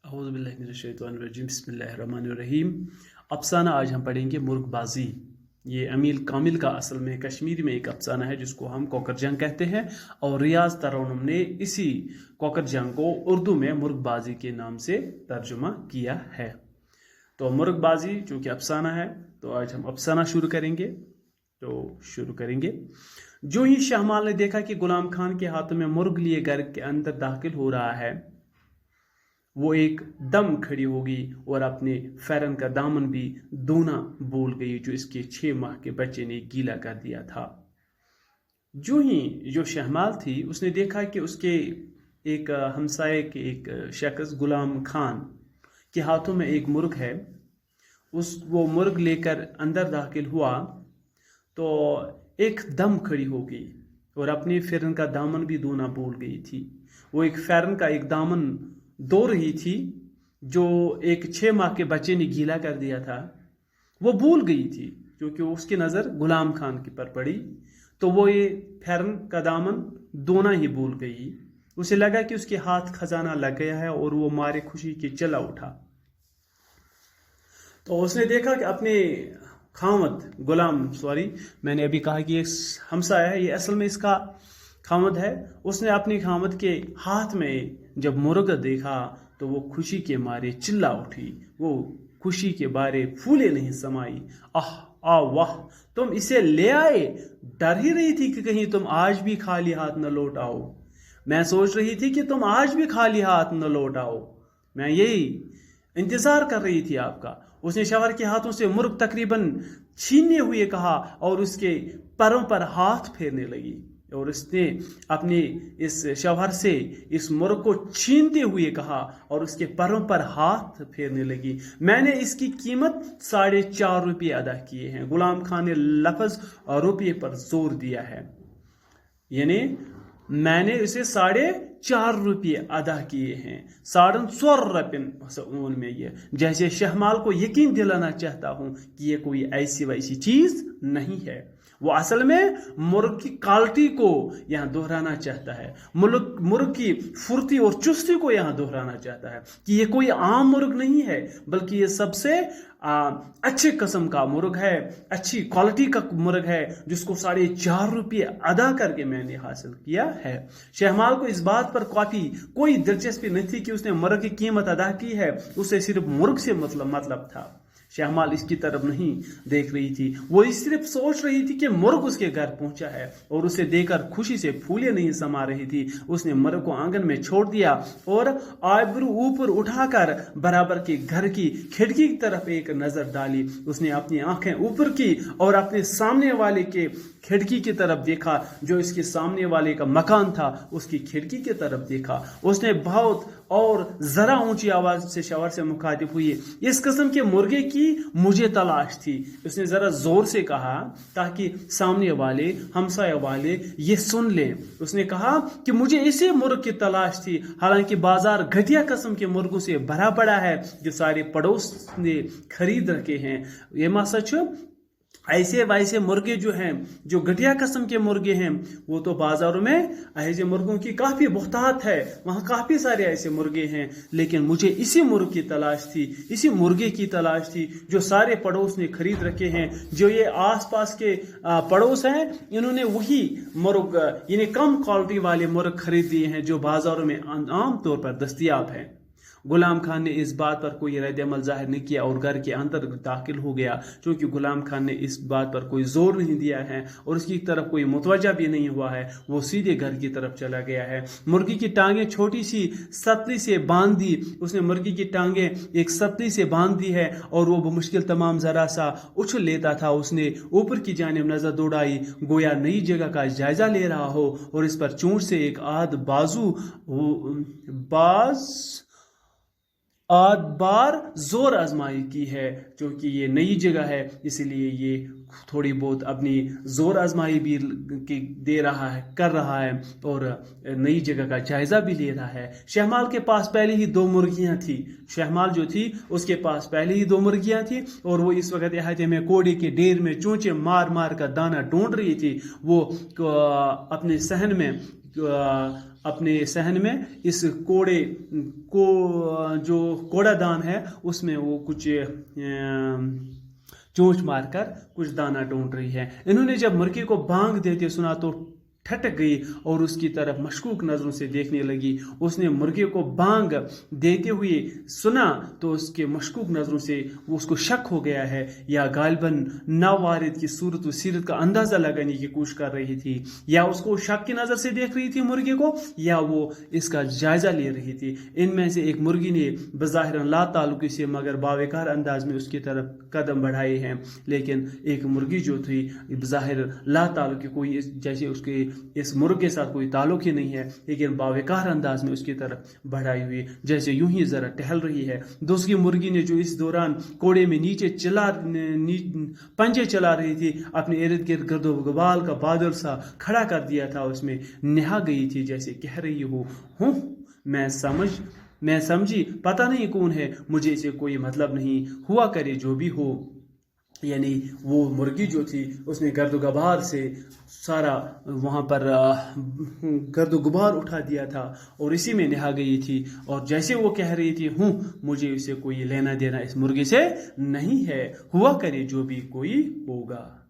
औज़ुबिल्लाहिमिनश्शैतानिर्रजीम बिस्मिल्लाहिर्रहमानिर्रहीम। अफसाना आज हम पढ़ेंगे मुर्गबाजी। ये अमील कामिल का असल में कश्मीरी में एक अफसाना है जिसको हम कोकर जंग कहते हैं, और रियाज तरन्नुम ने इसी कोकर जंग को उर्दू में मुर्गबाजी के नाम से तर्जुमा किया है। तो मुर्गबाजी चूँकि अफसाना है तो आज हम अफसाना शुरू करेंगे। जो ही शहमाल ने देखा कि गुलाम खान के हाथों में मुर्ग लिए घर के अंदर दाखिल हो रहा है, वो एक दम खड़ी हो गई और अपने फैरन का दामन भी दूना बोल गई जो इसके 6 माह के बच्चे ने गीला कर दिया था। जो शहमाल थी उसने देखा कि उसके एक हमसाये के एक शख्स गुलाम खान के हाथों में एक मुर्ग है। वो मुर्ग लेकर अंदर दाखिल हुआ तो एक दम खड़ी हो गई और अपने फैरन का दामन भी दूना बोल गई थी। वो एक फैरन का एक दामन दो रही थी जो एक 6 माह के बच्चे ने गीला कर दिया था। वो भूल गई थी क्योंकि उसकी नज़र गुलाम खान की पर पड़ी, तो वो ये फैरन का दामन दोना ही भूल गई। उसे लगा कि उसके हाथ खजाना लग गया है और वो मारे खुशी के चला उठा। तो उसने देखा कि अपने मैंने अभी कहा कि एक हमसाया है, ये असल में इसका खामद है। उसने अपनी खामद के हाथ में जब मुर्ग देखा तो वो खुशी के मारे चिल्ला उठी। वो खुशी के बारे फूले नहीं समाई। वाह, तुम इसे ले आए। डर ही रही थी कि कहीं तुम आज भी खाली हाथ न लौट आओ। मैं सोच रही थी कि तुम आज भी खाली हाथ न लौट आओ। मैं यही इंतजार कर रही थी आपका। उसने शवहर के हाथों से मुर्ग तकरीबन छीनने हुए कहा और उसके पैरों पर हाथ फेरने लगी, और उसने अपने इस शवहर से इस मुर्ग को छीनते हुए कहा और उसके पैरों पर हाथ फेरने लगी। मैंने इसकी कीमत 4.5 रुपये अदा किए हैं। गुलाम खान ने लफ्ज रुपये पर जोर दिया है, यानी मैंने इसे 4.5 रुपये अदा किए हैं। 4.5 में ये जैसे शहमाल को यकीन दिलाना चाहता हूं कि ये कोई ऐसी वैसी चीज नहीं है। वो असल में मुर्ग की क्वालिटी को यहाँ दोहराना चाहता है, मुर्ग की फुर्ती और चुस्ती को यहाँ दोहराना चाहता है कि ये कोई आम मुर्ग नहीं है, बल्कि ये सबसे अच्छे किस्म का मुर्ग है, अच्छी क्वालिटी का मुर्ग है, जिसको 4.5 रुपये अदा करके मैंने हासिल किया है। शहमाल को इस बात पर कोई दिलचस्पी नहीं थी कि उसने मुर्ग की कीमत अदा की है, उसे सिर्फ मुर्ग से मतलब था। शहमाल इसकी तरफ नहीं देख रही थी, वो सिर्फ सोच रही थी कि मुर्ग उसके घर पहुंचा है और उसे देखकर खुशी से फूले नहीं समा रही थी। उसने मुर्ग को आंगन में छोड़ दिया और आबरू ऊपर उठाकर बराबर के घर की खिड़की की तरफ एक नजर डाली। उसने अपनी आंखें ऊपर की और अपने सामने वाले के खिड़की की तरफ देखा। जो इसके सामने वाले का मकान था उसकी खिड़की की तरफ देखा। उसने बहुत और जरा ऊंची आवाज से शवहर से मुखातिब हुई, इस किस्म के मुर्गे की मुझे तलाश थी। उसने जरा जोर से कहा ताकि सामने वाले हमसाया वाले ये सुन लें। उसने कहा कि मुझे इसी मुर्ग की तलाश थी। हालांकि बाजार घटिया किस्म के मुर्गों से भरा पड़ा है जो सारे पड़ोस ने खरीद रखे हैं। ये मा सच, ऐसे वैसे मुर्गे जो हैं, जो घटिया किस्म के मुर्गे हैं, वो तो बाजारों में ऐसे मुर्गों की काफ़ी बहुतात है, वहाँ काफ़ी सारे ऐसे मुर्गे हैं। लेकिन मुझे इसी मुर्ग की तलाश थी, इसी मुर्गे की तलाश थी जो सारे पड़ोस ने खरीद रखे हैं। जो ये आसपास के पड़ोस हैं, इन्होंने वही मुर्ग यानी कम क्वालिटी वाले मुर्ग खरीद लिए हैं जो बाजारों में आम तौर पर दस्तयाब हैं। गुलाम खान ने इस बात पर कोई रद्द अमल जाहिर नहीं किया और घर के अंदर दाखिल हो गया, क्योंकि गुलाम खान ने इस बात पर कोई जोर नहीं दिया है और उसकी तरफ कोई मुतवज्जा भी नहीं हुआ है। वो सीधे घर की तरफ चला गया है। मुर्गी की टांगें छोटी सी सतली से बांध दी। उसने मुर्गी की टांगें एक सतली से बांध दी है और वो मुश्किल तमाम जरा सा उछल लेता था। उसने ऊपर की जानिब नजर दौड़ाई, गोया नई जगह का जायजा ले रहा हो, और इस पर चोंच से एक आध बार जोर आजमाई की है। क्योंकि ये नई जगह है इसलिए ये थोड़ी बहुत अपनी जोर आजमाई भी कर रहा है और नई जगह का जायजा भी ले रहा है। शहमाल के पास पहले ही 2 मुर्गियां थी। शहमाल जो थी उसके पास पहले ही 2 मुर्गियां थी और वो इस वक्त अहाते में कोड़े के ढेर में चोंचे मार मार कर दाना ढूंढ रही थी। वो अपने सहन में अपने सहन में इस कोड़े को, जो कोड़ा दान है, उसमें वो कुछ चोंच मारकर कुछ दाना ढूंढ रही है। इन्होंने जब मुर्गी को बांग देते सुना तो ठटक गई और उसकी तरफ मशकूक नज़रों से देखने लगी। उसने मुर्गे को बांग देते हुए सुना तो उसके मशकूक नज़रों से उसको शक हो गया है, या गालिबन नावारिद की सूरत व सीरत का अंदाज़ा लगाने की कोशिश कर रही थी, या उसको शक की नज़र से देख रही थी मुर्गे को, या वो इसका जायज़ा ले रही थी। इनमें से एक मुर्गी ने बज़ाहिर ला ताल्लुक़ से मगर बावेकार अंदाज में उसकी तरफ कदम बढ़ाए हैं, लेकिन एक मुर्गी जो थी बज़ाहिर ला ताल्लुक़, कोई जैसे उसके इस मुर्ग के साथ कोई ताल्लुक ही नहीं है, लेकिन बावेकार अंदाज में उसकी तरफ बढ़ाई हुई, जैसे यूं ही जरा टहल रही है। दूसरी मुर्गी ने जो इस दौरान कोड़े में नीचे पंजे चला रही थी, अपने इर्द गिर्द गर्दो गुबार का बादल सा खड़ा कर दिया था, उसमें नहा गई थी, जैसे कह रही हूँ मैं समझी, पता नहीं कौन है, मुझे इसे कोई मतलब नहीं, हुआ करे जो भी हो। यानी वो मुर्गी जो थी उसने गर्द गुबार से सारा वहाँ पर गर्द गुबार उठा दिया था और इसी में नहा गई थी, और जैसे वो कह रही थी मुझे इसे कोई लेना देना इस मुर्गी से नहीं है, हुआ करे जो भी कोई होगा।